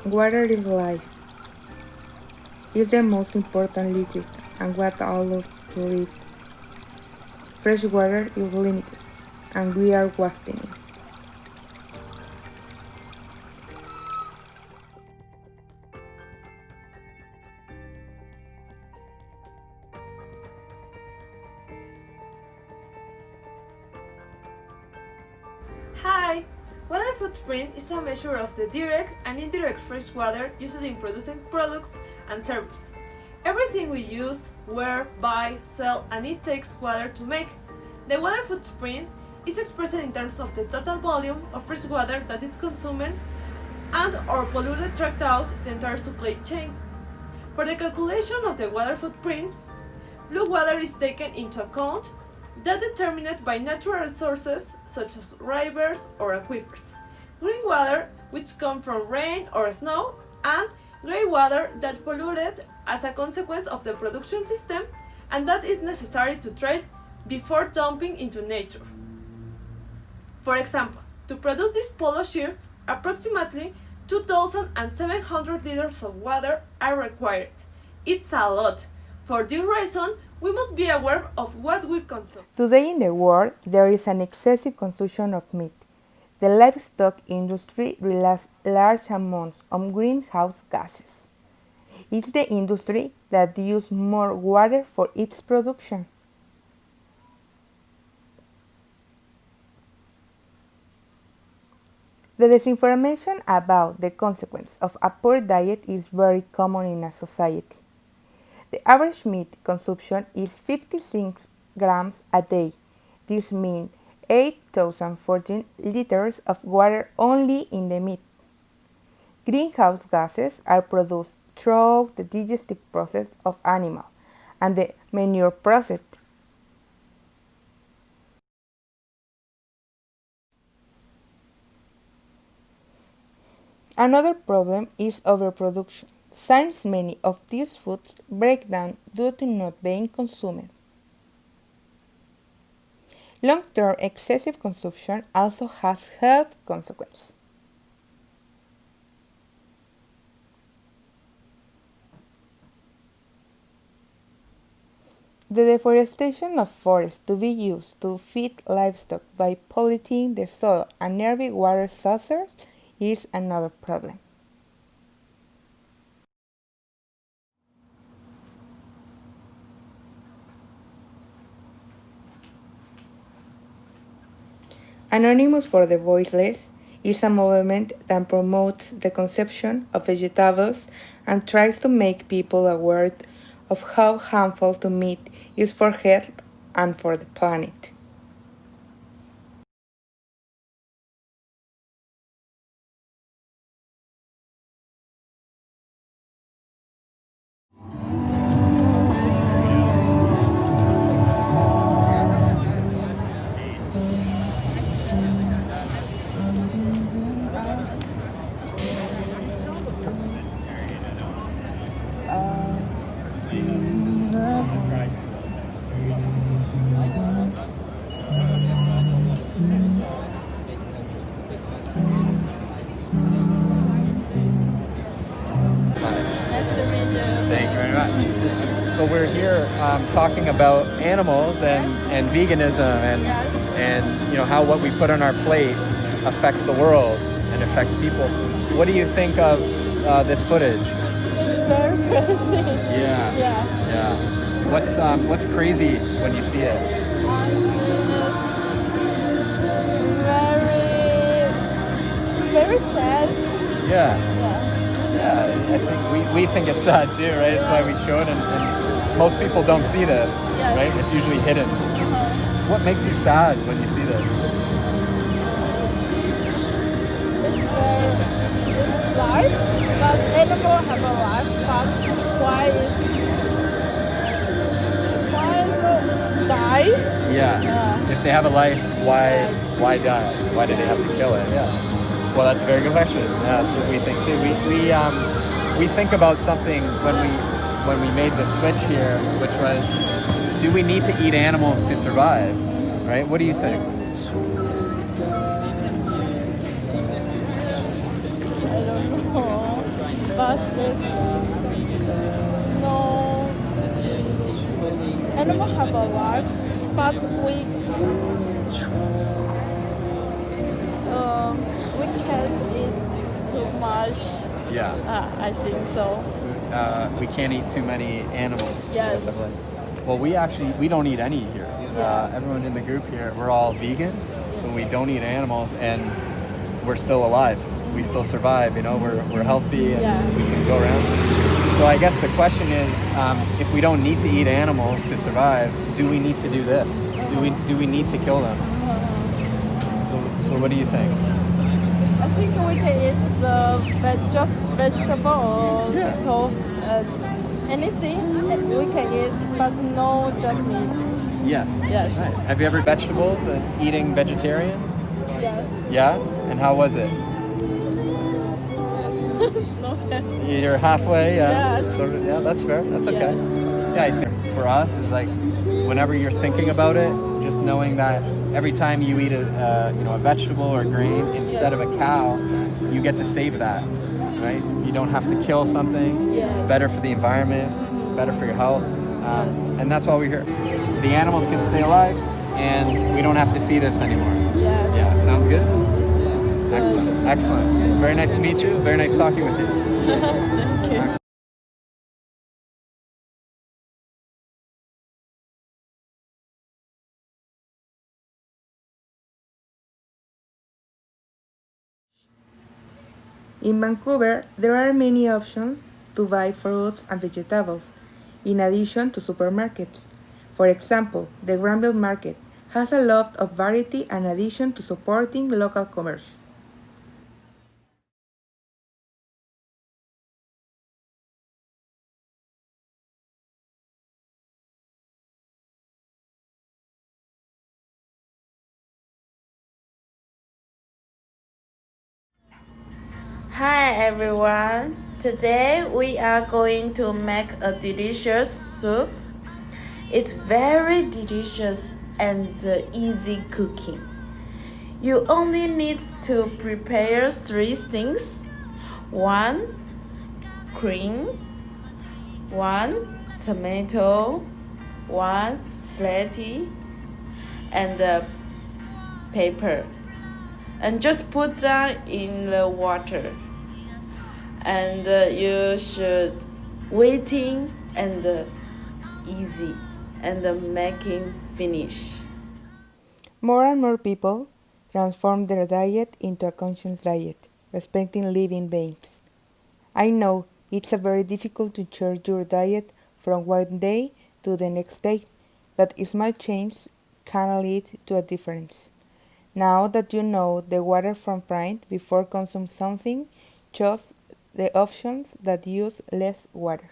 Water is life. It's the most important liquid and what allows us to live. Fresh water is limited, and we are wasting it. Hi! Water footprint is a measure of the direct and indirect fresh water used in producing products and services. Everything we use, wear, buy, sell, and it takes water to make. The water footprint is expressed in terms of the total volume of fresh water that is consumed and or polluted tracked out the entire supply chain. For the calculation of the water footprint, blue water is taken into account that determined by natural resources such as rivers or aquifers, green water which come from rain or snow, and grey water that polluted as a consequence of the production system and that is necessary to treat before dumping into nature. For example, to produce this polo shirt, approximately 2,700 liters of water are required. It's a lot. For this reason, we must be aware of what we consume. Today in the world, there is an excessive consumption of meat. The livestock industry releases large amounts of greenhouse gases. It's the industry that uses more water for its production. The disinformation about the consequence of a poor diet is very common in a society. The average meat consumption is 56 grams a day. This means 8,014 liters of water only in the meat. Greenhouse gases are produced throughout the digestive process of animals and the manure process. Another problem is overproduction, since many of these foods break down due to not being consumed. Long-term excessive consumption also has health consequences. The deforestation of forests to be used to feed livestock by polluting the soil and nearby water sources is another problem. Anonymous for the Voiceless is a movement that promotes the consumption of vegetables and tries to make people aware of how harmful to meat is for health and for the planet. Nice to meet you. Thank you very much. So we're here talking about animals and veganism and you know how what we put on our plate affects the world and affects people. What do you think of this footage? It's very crazy. Yeah. Yeah. What's crazy when you see it? Very sad. Yeah. Yeah. Yeah. I think we think it's sad too, right? That's why we show it, and most people don't see this, Yeah. right? It's usually hidden. What makes you sad when you see this? It's life, but animals have a life, but why is die? Yeah. Yeah. If they have a life, why die? Why do they have to kill it? Yeah. Well, that's a very good question. Yeah, that's what we think too. We think about something when we made the switch here, which was, do we need to eat animals to survive? Right? What do you think? I don't know. because there's no animal have a life, but we can't eat too much. Yeah. I think so. We can't eat too many animals. Yes. Well, we don't eat any here. Everyone in the group here, we're all vegan, so we don't eat animals, and we're still alive. We still survive. You know, we're healthy and we can go around. So I guess the question is, if we don't need to eat animals to survive, do we need to do this? Do we need to kill them? So what do you think? I think we can eat just vegetable or tofu, anything we can eat, but no just meat. Yes. Yes. Right. Have you ever vegetables and eating vegetarian? Yes. Yeah? And how was it? No sense. You're halfway, yeah. Yes. Sort of, yeah, that's fair. That's okay. Yeah, I think for us is like whenever you're thinking about it, just knowing that every time you eat a vegetable or grain instead of a cow, you get to save that, right? You don't have to kill something. Yes. Better for the environment, better for your health, and that's why we're here. The animals can stay alive, and we don't have to see this anymore. Yes. Yeah, sounds good. Excellent. Excellent. It's very nice to meet you. Very nice talking with you. Thank you. In Vancouver, there are many options to buy fruits and vegetables, in addition to supermarkets. For example, the Granville Market has a lot of variety in addition to supporting local commerce. Hi everyone. Today we are going to make a delicious soup. It's very delicious and easy cooking. You only need to prepare three things. One cream, one tomato, one slatty, and pepper. And just put them in the water. And you should waiting and easy and making finish. More and more people transform their diet into a conscious diet, respecting living beings. I know it's a very difficult to change your diet from one day to the next day, but a small change can lead to a difference. Now that you know the waterfront print before consuming something, choose the options that use less water.